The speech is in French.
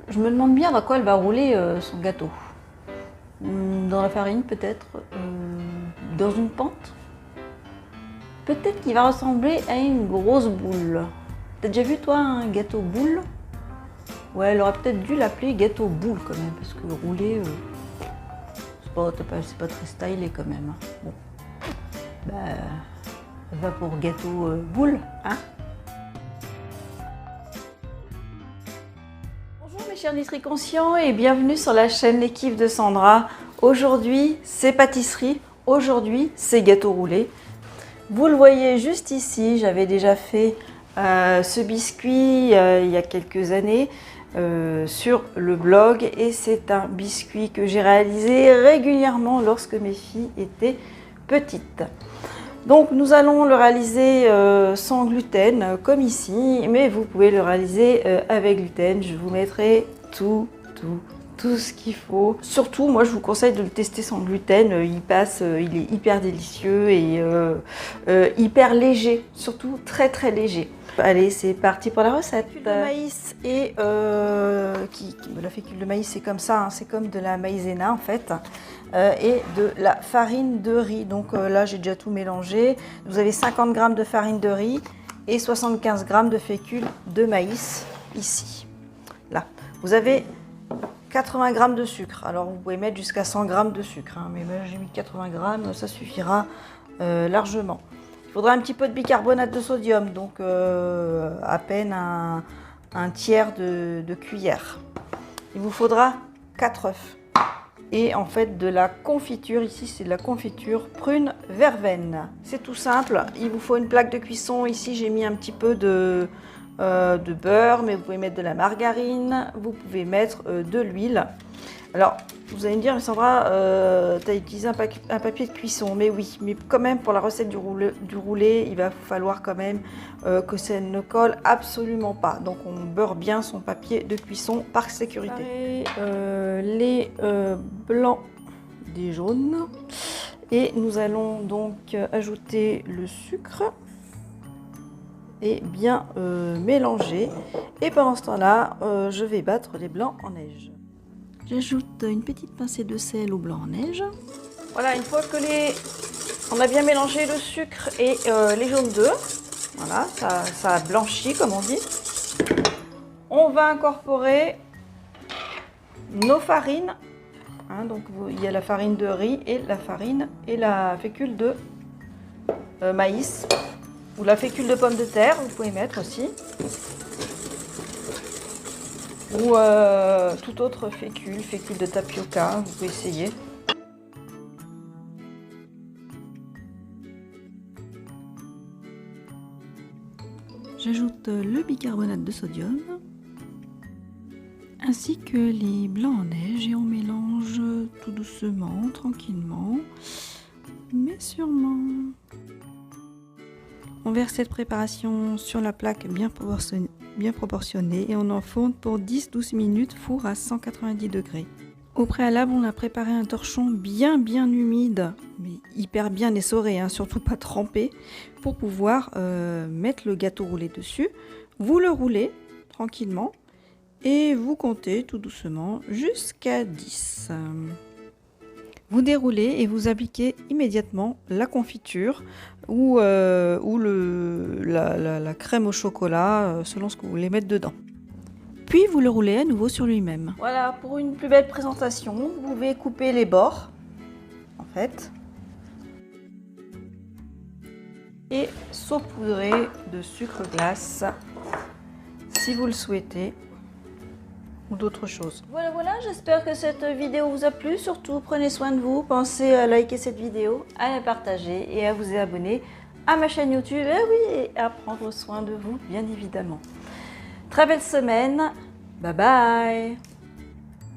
Je me demande bien dans quoi elle va rouler son gâteau. Dans la farine peut-être, dans une pente. Peut-être qu'il va ressembler à une grosse boule. T'as déjà vu toi un gâteau boule? Ouais, elle aurait peut-être dû l'appeler gâteau boule quand même, parce que rouler, c'est pas très stylé quand même. Hein. Bon, bah, elle va pour gâteau boule, hein? Bonjour mes chers Nutri-Conscients et bienvenue sur la chaîne Les Kiffs de Sandra. Aujourd'hui, c'est pâtisserie. Aujourd'hui, c'est gâteau roulé. Vous le voyez juste ici, j'avais déjà fait ce biscuit il y a quelques années sur le blog et c'est un biscuit que j'ai réalisé régulièrement lorsque mes filles étaient petites. Donc nous allons le réaliser sans gluten comme ici, mais vous pouvez le réaliser avec gluten. Je vous mettrai tout ce qu'il faut. Surtout, moi je vous conseille de le tester sans gluten. Il est hyper délicieux et hyper léger, surtout très léger. Allez, c'est parti pour la recette. La fécule de maïs et la fécule de maïs c'est comme ça, hein, c'est comme de la maïzena en fait. Et de la farine de riz. Donc là, j'ai déjà tout mélangé. Vous avez 50 g de farine de riz et 75 g de fécule de maïs ici. Là, vous avez 80 g de sucre. Alors, vous pouvez mettre jusqu'à 100 g de sucre. Hein, mais moi, j'ai mis 80 g, ça suffira largement. Il faudra un petit peu de bicarbonate de sodium, donc à peine un tiers de cuillère. Il vous faudra 4 œufs. Et en fait de la confiture, ici c'est de la confiture prune verveine. C'est tout simple, il vous faut une plaque de cuisson. Ici j'ai mis un petit peu de beurre, mais vous pouvez mettre de la margarine, vous pouvez mettre de l'huile. Alors vous allez me dire, mais Sandra, tu as utilisé un papier de cuisson, mais oui, mais quand même pour la recette du roulé, il va falloir quand même que ça ne colle absolument pas. Donc on beurre bien son papier de cuisson par sécurité. Les blancs des jaunes et nous allons donc ajouter le sucre et bien mélanger. Et pendant ce temps-là, je vais battre les blancs en neige. J'ajoute une petite pincée de sel au blanc en neige. Voilà, une fois que on a bien mélangé le sucre et les jaunes d'œufs, voilà, ça a blanchi comme on dit. On va incorporer nos farines. Hein, donc il y a la farine de riz et la fécule de maïs ou la fécule de pomme de terre, vous pouvez mettre aussi. Ou toute autre fécule de tapioca, vous pouvez essayer. J'ajoute le bicarbonate de sodium ainsi que les blancs en neige et on mélange tout doucement, tranquillement, mais sûrement. On verse cette préparation sur la plaque bien proportionnée et on enfourne pour 10-12 minutes, four à 190 degrés. Au préalable, on a préparé un torchon bien humide, mais hyper bien essoré, hein, surtout pas trempé, pour pouvoir mettre le gâteau roulé dessus. Vous le roulez tranquillement et vous comptez tout doucement jusqu'à 10. Vous déroulez et vous appliquez immédiatement la confiture ou la crème au chocolat, selon ce que vous voulez mettre dedans. Puis vous le roulez à nouveau sur lui-même. Voilà, pour une plus belle présentation, vous pouvez couper les bords, en fait, et saupoudrer de sucre glace, si vous le souhaitez. D'autres choses. Voilà, j'espère que cette vidéo vous a plu. Surtout, prenez soin de vous. Pensez à liker cette vidéo, à la partager et à vous abonner à ma chaîne YouTube. Et à prendre soin de vous, bien évidemment. Très belle semaine. Bye bye.